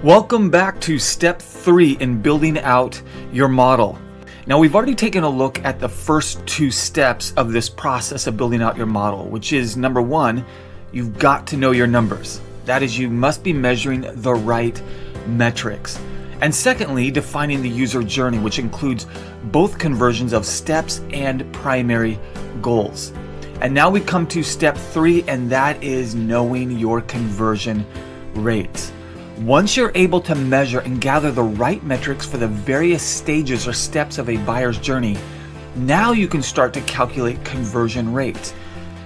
Welcome back to step 3 in building out your model. Now, we've already taken a look at the first 2 steps of this process of building out your model, which is number 1, you've got to know your numbers. That is, you must be measuring the right metrics. And secondly, defining the user journey, which includes both conversions of steps and primary goals. And now we come to step 3, and that is knowing your conversion rates. Once you're able to measure and gather the right metrics for the various stages or steps of a buyer's journey, now you can start to calculate conversion rates.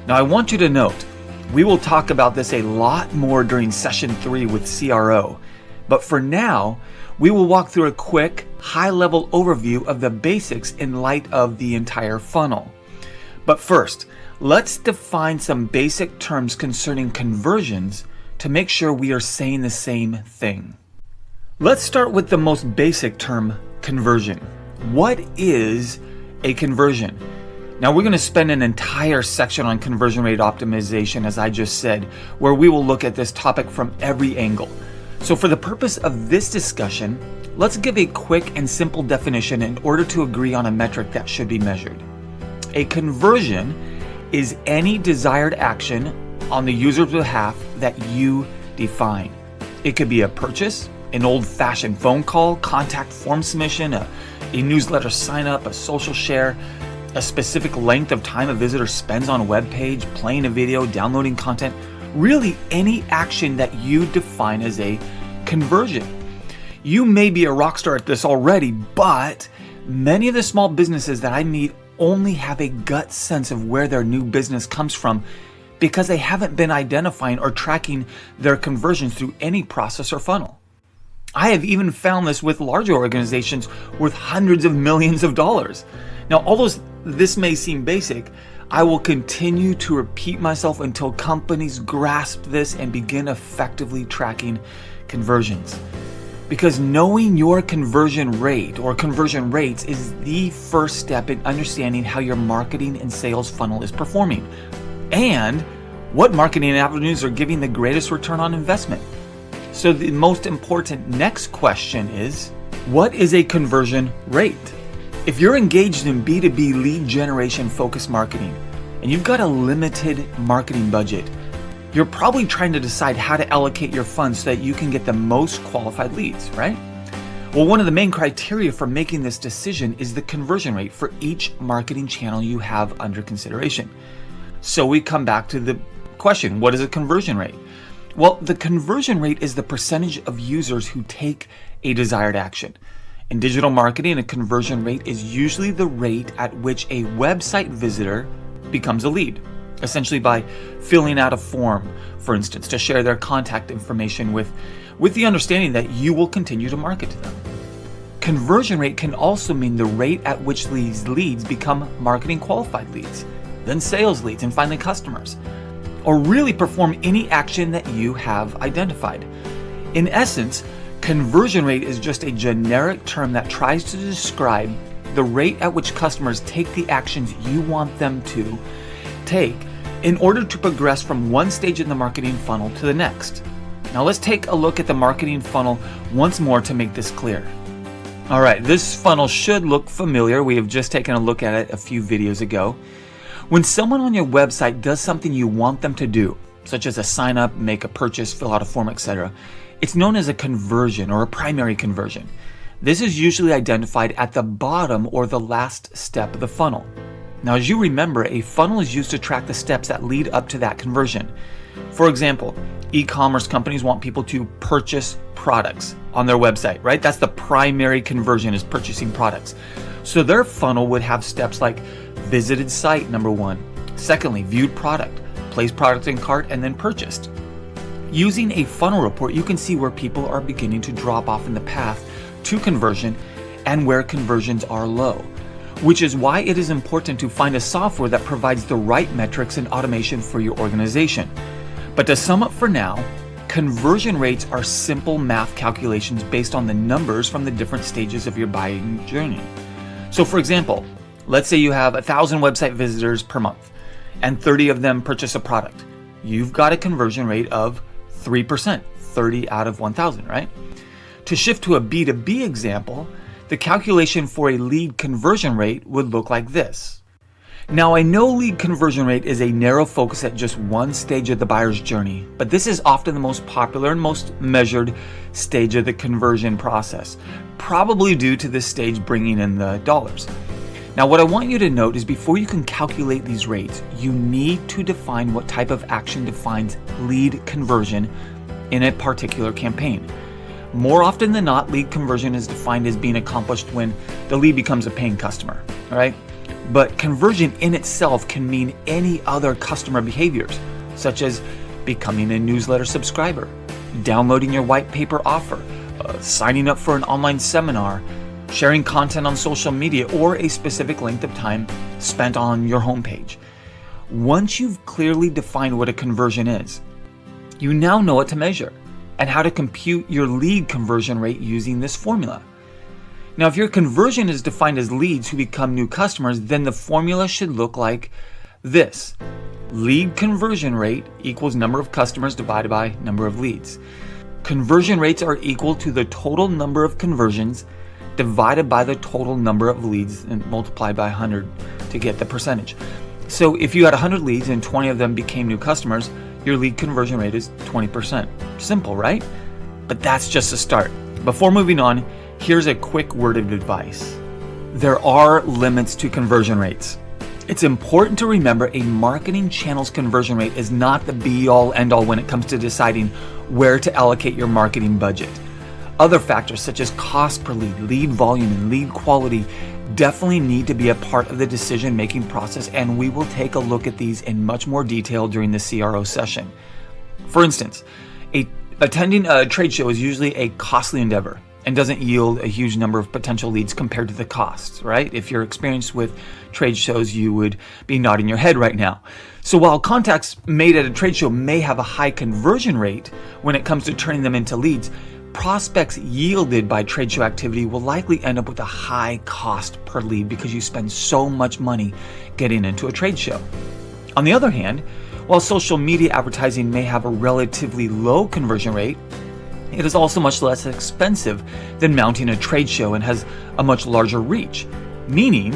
Now, I want you to note, we will talk about this a lot more during session 3 with CRO, but for now, we will walk through a quick, high-level overview of the basics in light of the entire funnel. But first, let's define some basic terms concerning conversions to make sure we are saying the same thing. Let's start with the most basic term, conversion. What is a conversion? Now, we're going to spend an entire section on conversion rate optimization, as I just said, where we will look at this topic from every angle. So for the purpose of this discussion, let's give a quick and simple definition in order to agree on a metric that should be measured. A conversion is any desired action on the user's behalf that you define. It could be a purchase, an old-fashioned phone call, contact form submission, a newsletter sign up, a social share, a specific length of time a visitor spends on a web page, playing a video, downloading content, really any action that you define as a conversion. You may be a rock star at this already, but many of the small businesses that I meet only have a gut sense of where their new business comes from because they haven't been identifying or tracking their conversions through any process or funnel. I have even found this with larger organizations worth hundreds of millions of dollars. Now, although this may seem basic, I will continue to repeat myself until companies grasp this and begin effectively tracking conversions. Because knowing your conversion rate or conversion rates is the first step in understanding how your marketing and sales funnel is performing and what marketing avenues are giving the greatest return on investment. So the most important next question is, what is a conversion rate? If you're engaged in B2B lead generation focused marketing and you've got a limited marketing budget, you're probably trying to decide how to allocate your funds so that you can get the most qualified leads, right? Well, one of the main criteria for making this decision is the conversion rate for each marketing channel you have under consideration. So we come back to the question, what is a conversion rate? Well, the conversion rate is the percentage of users who take a desired action. In digital marketing, a conversion rate is usually the rate at which a website visitor becomes a lead, essentially by filling out a form, for instance, to share their contact information with the understanding that you will continue to market to them. Conversion rate can also mean the rate at which these leads become marketing qualified leads, then sales leads, and finally customers, or really perform any action that you have identified. In essence, conversion rate is just a generic term that tries to describe the rate at which customers take the actions you want them to take in order to progress from one stage in the marketing funnel to the next. Now let's take a look at the marketing funnel once more to make this clear. All right, this funnel should look familiar. We have just taken a look at it a few videos ago. When someone on your website does something you want them to do, such as a sign up, make a purchase, fill out a form, etc., it's known as a conversion or a primary conversion. This is usually identified at the bottom or the last step of the funnel. Now, as you remember, a funnel is used to track the steps that lead up to that conversion. For example, e-commerce companies want people to purchase products on their website, right? That's the primary conversion, is purchasing products. So their funnel would have steps like visited site, number 1. Secondly, viewed product, placed product in cart, and then purchased. Using a funnel report, you can see where people are beginning to drop off in the path to conversion and where conversions are low, which is why it is important to find a software that provides the right metrics and automation for your organization. But to sum up for now, conversion rates are simple math calculations based on the numbers from the different stages of your buying journey. So for example, let's say you have 1,000 website visitors per month and 30 of them purchase a product. You've got a conversion rate of 3%, 30 out of 1,000, right? To shift to a B2B example, the calculation for a lead conversion rate would look like this. Now, I know lead conversion rate is a narrow focus at just one stage of the buyer's journey, but this is often the most popular and most measured stage of the conversion process, probably due to this stage bringing in the dollars. Now, what I want you to note is before you can calculate these rates, you need to define what type of action defines lead conversion in a particular campaign. More often than not, lead conversion is defined as being accomplished when the lead becomes a paying customer, all right? But conversion in itself can mean any other customer behaviors, such as becoming a newsletter subscriber, downloading your white paper offer, signing up for an online seminar, sharing content on social media, or a specific length of time spent on your homepage. Once you've clearly defined what a conversion is, you now know what to measure and how to compute your lead conversion rate using this formula. Now, if your conversion is defined as leads who become new customers, then the formula should look like this. Lead conversion rate equals number of customers divided by number of leads. Conversion rates are equal to the total number of conversions divided by the total number of leads and multiplied by 100 to get the percentage. So if you had 100 leads and 20 of them became new customers, your lead conversion rate is 20%. Simple, right? But that's just a start. Before moving on, here's a quick word of advice. There are limits to conversion rates. It's important to remember a marketing channel's conversion rate is not the be-all end-all when it comes to deciding where to allocate your marketing budget. Other factors such as cost per lead, lead volume, and lead quality definitely need to be a part of the decision-making process, and we will take a look at these in much more detail during the CRO session. For instance, attending a trade show is usually a costly endeavor and doesn't yield a huge number of potential leads compared to the costs, right? If you're experienced with trade shows, you would be nodding your head right now. So while contacts made at a trade show may have a high conversion rate when it comes to turning them into leads, prospects yielded by trade show activity will likely end up with a high cost per lead because you spend so much money getting into a trade show. On the other hand, while social media advertising may have a relatively low conversion rate, it is also much less expensive than mounting a trade show and has a much larger reach, meaning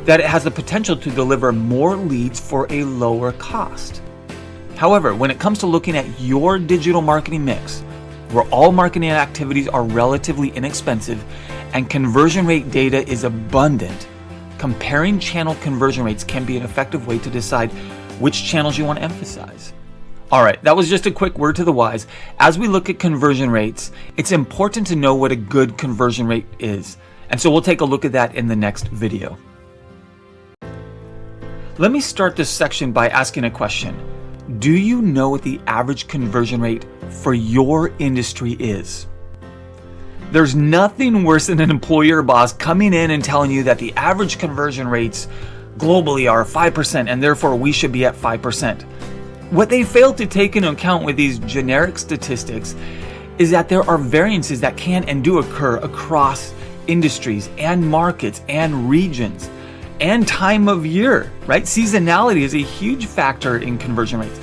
that it has the potential to deliver more leads for a lower cost. However, when it comes to looking at your digital marketing mix, where all marketing activities are relatively inexpensive and conversion rate data is abundant, comparing channel conversion rates can be an effective way to decide which channels you want to emphasize. All right, that was just a quick word to the wise. As we look at conversion rates, it's important to know what a good conversion rate is. And so we'll take a look at that in the next video. Let me start this section by asking a question. Do you know what the average conversion rate for your industry is? There's nothing worse than an employer or boss coming in and telling you that the average conversion rates globally are 5% and therefore we should be at 5%. What they fail to take into account with these generic statistics is that there are variances that can and do occur across industries and markets and regions and time of year, right? Seasonality is a huge factor in conversion rates.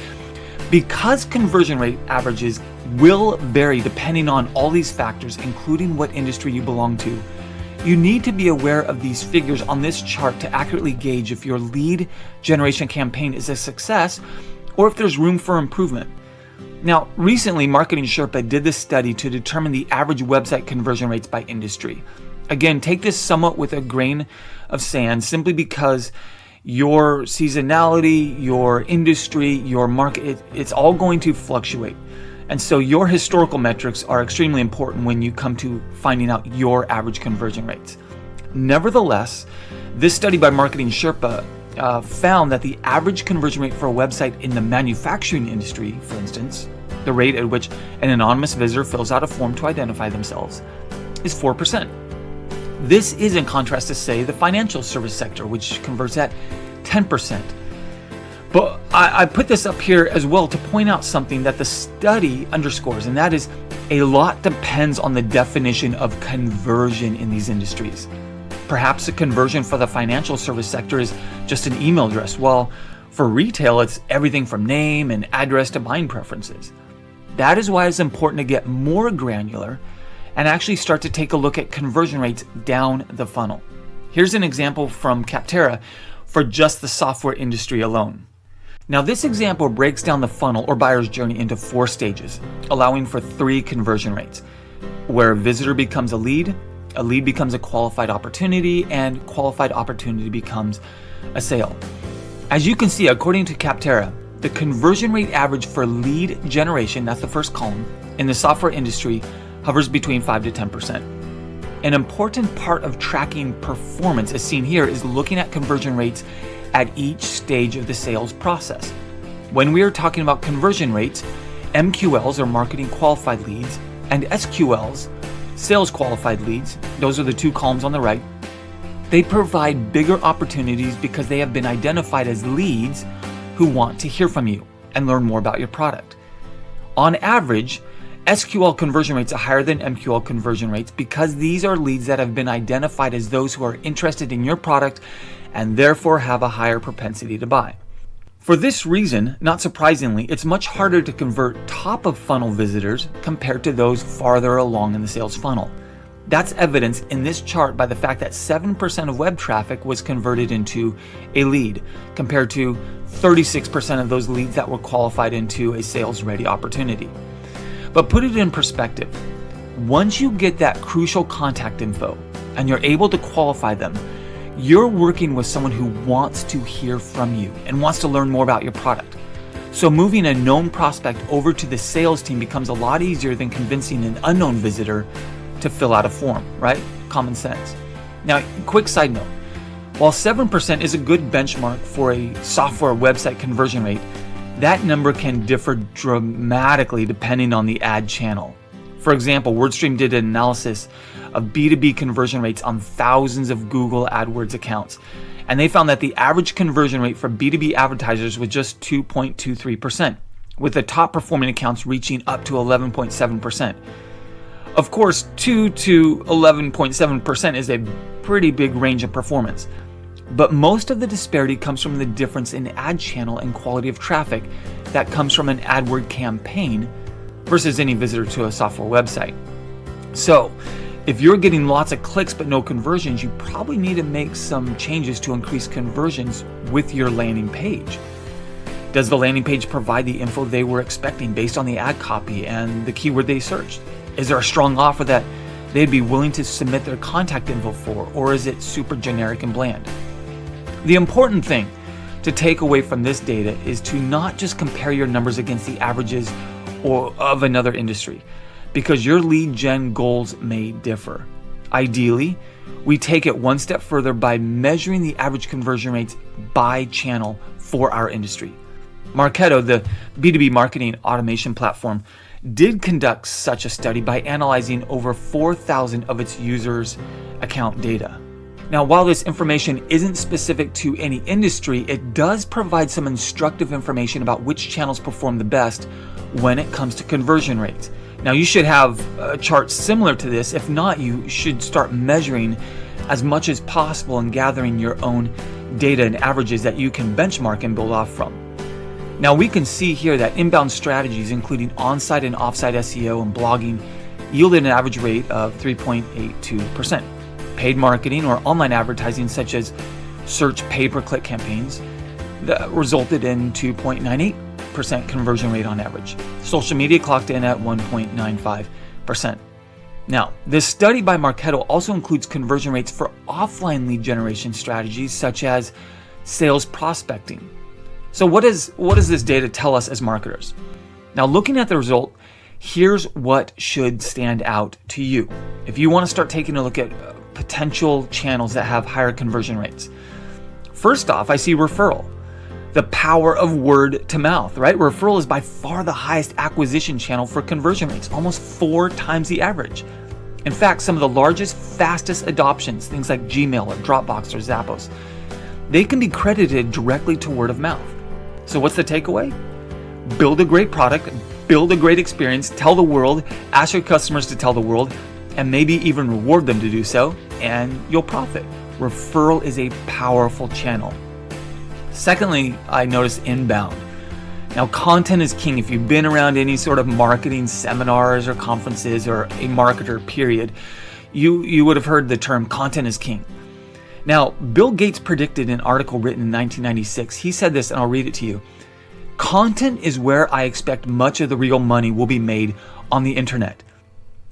Because conversion rate averages will vary depending on all these factors, including what industry you belong to, you need to be aware of these figures on this chart to accurately gauge if your lead generation campaign is a success or if there's room for improvement. Now, recently, Marketing Sherpa did this study to determine the average website conversion rates by industry. Again, take this somewhat with a grain of sand simply because your seasonality, your industry, your market, it's all going to fluctuate. And so your historical metrics are extremely important when you come to finding out your average conversion rates. Nevertheless, this study by Marketing Sherpa found that the average conversion rate for a website in the manufacturing industry, for instance, the rate at which an anonymous visitor fills out a form to identify themselves, is 4%. This is in contrast to, say, the financial service sector, which converts at 10%. But I put this up here as well to point out something that the study underscores, and that is a lot depends on the definition of conversion in these industries. Perhaps a conversion for the financial service sector is just an email address, while for retail, it's everything from name and address to buying preferences. That is why it's important to get more granular and actually start to take a look at conversion rates down the funnel. Here's an example from Capterra for just the software industry alone. Now, this example breaks down the funnel or buyer's journey into 4 stages, allowing for 3 conversion rates, where a visitor becomes a lead becomes a qualified opportunity, and qualified opportunity becomes a sale. As you can see, according to Capterra, the conversion rate average for lead generation, that's the first column, in the software industry hovers between 5 to 10%. An important part of tracking performance, as seen here, is looking at conversion rates at each stage of the sales process. When we are talking about conversion rates, MQLs, or marketing qualified leads, and SQLs, sales qualified leads, those are the 2 columns on the right, they provide bigger opportunities because they have been identified as leads who want to hear from you and learn more about your product. On average, SQL conversion rates are higher than MQL conversion rates because these are leads that have been identified as those who are interested in your product and therefore have a higher propensity to buy. For this reason, not surprisingly, it's much harder to convert top of funnel visitors compared to those farther along in the sales funnel. That's evidenced in this chart by the fact that 7% of web traffic was converted into a lead, compared to 36% of those leads that were qualified into a sales-ready opportunity. But put it in perspective. Once you get that crucial contact info and you're able to qualify them, you're working with someone who wants to hear from you and wants to learn more about your product. So moving a known prospect over to the sales team becomes a lot easier than convincing an unknown visitor to fill out a form, right? Common sense. Now, quick side note. While 7% is a good benchmark for a software website conversion rate, that number can differ dramatically depending on the ad channel. For example, WordStream did an analysis of B2B conversion rates on thousands of Google AdWords accounts, and they found that the average conversion rate for B2B advertisers was just 2.23%, with the top performing accounts reaching up to 11.7%. Of course, 2 to 11.7% is a pretty big range of performance, but most of the disparity comes from the difference in ad channel and quality of traffic that comes from an AdWord campaign versus any visitor to a software website. So, if you're getting lots of clicks but no conversions, you probably need to make some changes to increase conversions with your landing page. Does the landing page provide the info they were expecting based on the ad copy and the keyword they searched? Is there a strong offer that they'd be willing to submit their contact info for, or is it super generic and bland? The important thing to take away from this data is to not just compare your numbers against the averages or of another industry, because your lead gen goals may differ. Ideally, we take it one step further by measuring the average conversion rates by channel for our industry. Marketo, the B2B marketing automation platform, did conduct such a study by analyzing over 4,000 of its users' account data. Now, while this information isn't specific to any industry, it does provide some instructive information about which channels perform the best when it comes to conversion rates. Now, you should have a chart similar to this. If not, you should start measuring as much as possible and gathering your own data and averages that you can benchmark and build off from. Now, we can see here that inbound strategies, including on-site and off-site SEO and blogging, yielded an average rate of 3.82%. Paid marketing or online advertising, such as search pay-per-click campaigns, that resulted in 2.98% conversion rate on average. Social media clocked in at 1.95%. Now, this study by Marketo also includes conversion rates for offline lead generation strategies, such as sales prospecting. So what does this data tell us as marketers? Now, looking at the result, here's what should stand out to you if you want to start taking a look at potential channels that have higher conversion rates. First off, I see referral. The power of word to mouth, right? Referral is by far the highest acquisition channel for conversion rates, almost 4 times the average. In fact, some of the largest, fastest adoptions, things like Gmail or Dropbox or Zappos, they can be credited directly to word of mouth. So what's the takeaway? Build a great product, build a great experience, tell the world, ask your customers to tell the world, and maybe even reward them to do so, and you'll profit. Referral is a powerful channel. Secondly, I noticed inbound. Now, content is king. If you've been around any sort of marketing seminars or conferences or a marketer, period, you would have heard the term content is king. Now, Bill Gates predicted in an article written in 1996, he said this, and I'll read it to you. Content is where I expect much of the real money will be made on the internet.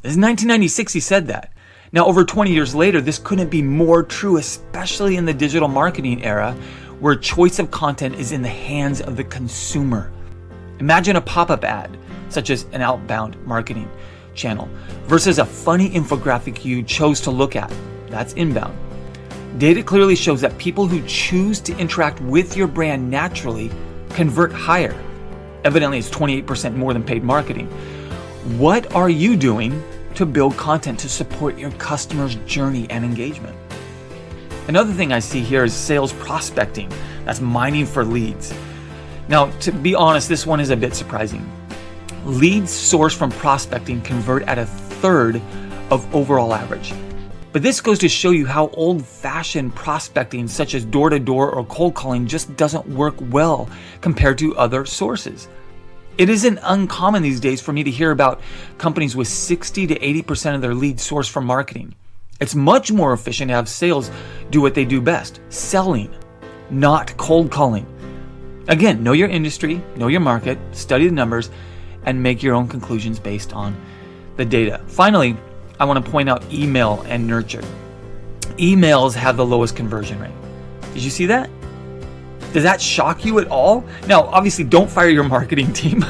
This is 1996, he said that. Now, over 20 years later, this couldn't be more true, especially in the digital marketing era, where choice of content is in the hands of the consumer. Imagine a pop-up ad, such as an outbound marketing channel, versus a funny infographic you chose to look at. That's inbound. Data clearly shows that people who choose to interact with your brand naturally convert higher. Evidently, it's 28% more than paid marketing. What are you doing to build content to support your customer's journey and engagement? Another thing I see here is sales prospecting. That's mining for leads. Now, to be honest, this one is a bit surprising. Leads sourced from prospecting convert at 1/3 of overall average. But this goes to show you how old-fashioned prospecting, such as door-to-door or cold calling, just doesn't work well compared to other sources. It isn't uncommon these days for me to hear about companies with 60 to 80% of their leads sourced from marketing. It's much more efficient to have sales do what they do best, selling, not cold calling. Again, know your industry, know your market, study the numbers, and make your own conclusions based on the data. Finally, I want to point out email and nurture. Emails have the lowest conversion rate. Did you see that? Does that shock you at all? Now, obviously, don't fire your marketing team,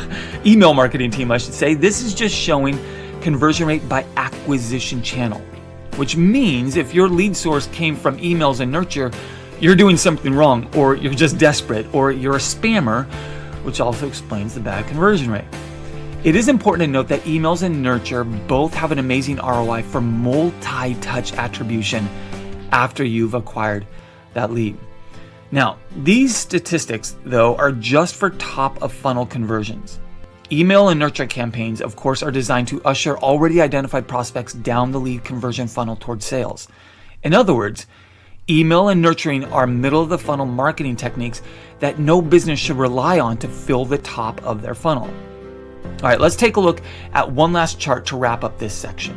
email marketing team, I should say. This is just showing conversion rate by acquisition channel, which means if your lead source came from emails and nurture, you're doing something wrong, or you're just desperate, or you're a spammer, which also explains the bad conversion rate. It is important to note that emails and nurture both have an amazing ROI for multi-touch attribution after you've acquired that lead. Now, these statistics, though, are just for top of funnel conversions. Email and nurture campaigns, of course, are designed to usher already identified prospects down the lead conversion funnel towards sales. In other words, email and nurturing are middle of the funnel marketing techniques that no business should rely on to fill the top of their funnel. All right, let's take a look at one last chart to wrap up this section.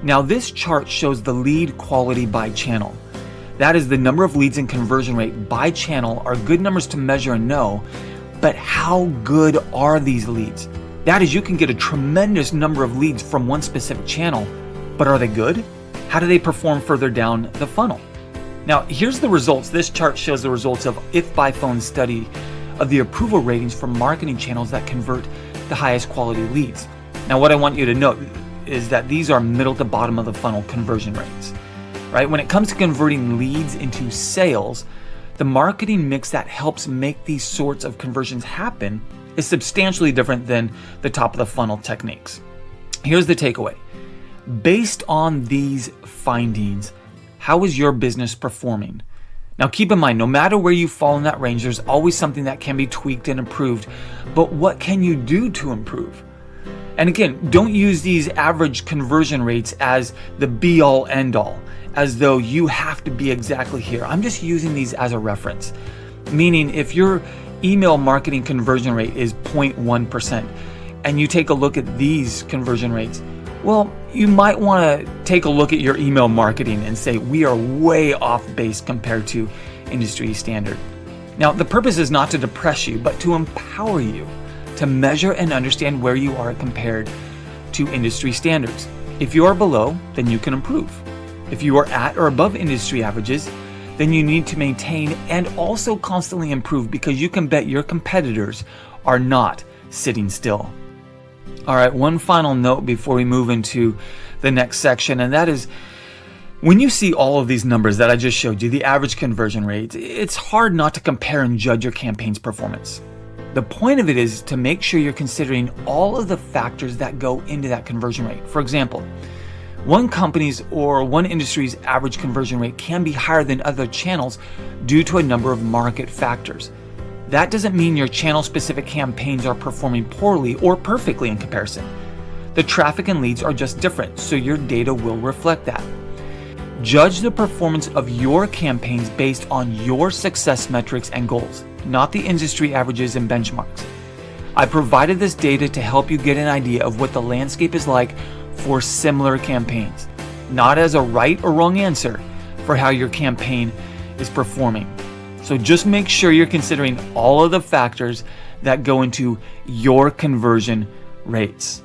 Now, this chart shows the lead quality by channel. That is, the number of leads and conversion rate by channel are good numbers to measure and know, but how good are these leads? That is, you can get a tremendous number of leads from one specific channel, but are they good? How do they perform further down the funnel? Now, here's the results. This chart shows the results of If by Phone study of the approval ratings for marketing channels that convert the highest quality leads. Now, what I want you to note is that these are middle to bottom of the funnel conversion rates, right? When it comes to converting leads into sales, the marketing mix that helps make these sorts of conversions happen is substantially different than the top of the funnel techniques. Here's the takeaway. Based on these findings, how is your business performing? Now, keep in mind, no matter where you fall in that range, there's always something that can be tweaked and improved. But what can you do to improve? And again, don't use these average conversion rates as the be-all, end-all, as though you have to be exactly here. I'm just using these as a reference. Meaning, if your email marketing conversion rate is 0.1% and you take a look at these conversion rates, well, you might want to take a look at your email marketing and say, we are way off base compared to industry standard. Now, the purpose is not to depress you, but to empower you to measure and understand where you are compared to industry standards. If you are below, then you can improve. If you are at or above industry averages, then you need to maintain and also constantly improve, because you can bet your competitors are not sitting still. All right, one final note before we move into the next section, and that is, when you see all of these numbers that I just showed you, the average conversion rate, it's hard not to compare and judge your campaign's performance. The point of it is to make sure you're considering all of the factors that go into that conversion rate. For example, one company's or one industry's average conversion rate can be higher than other channels due to a number of market factors. That doesn't mean your channel-specific campaigns are performing poorly or perfectly in comparison. The traffic and leads are just different, so your data will reflect that. Judge the performance of your campaigns based on your success metrics and goals, not the industry averages and benchmarks. I provided this data to help you get an idea of what the landscape is like for similar campaigns, not as a right or wrong answer for how your campaign is performing. So just make sure you're considering all of the factors that go into your conversion rates.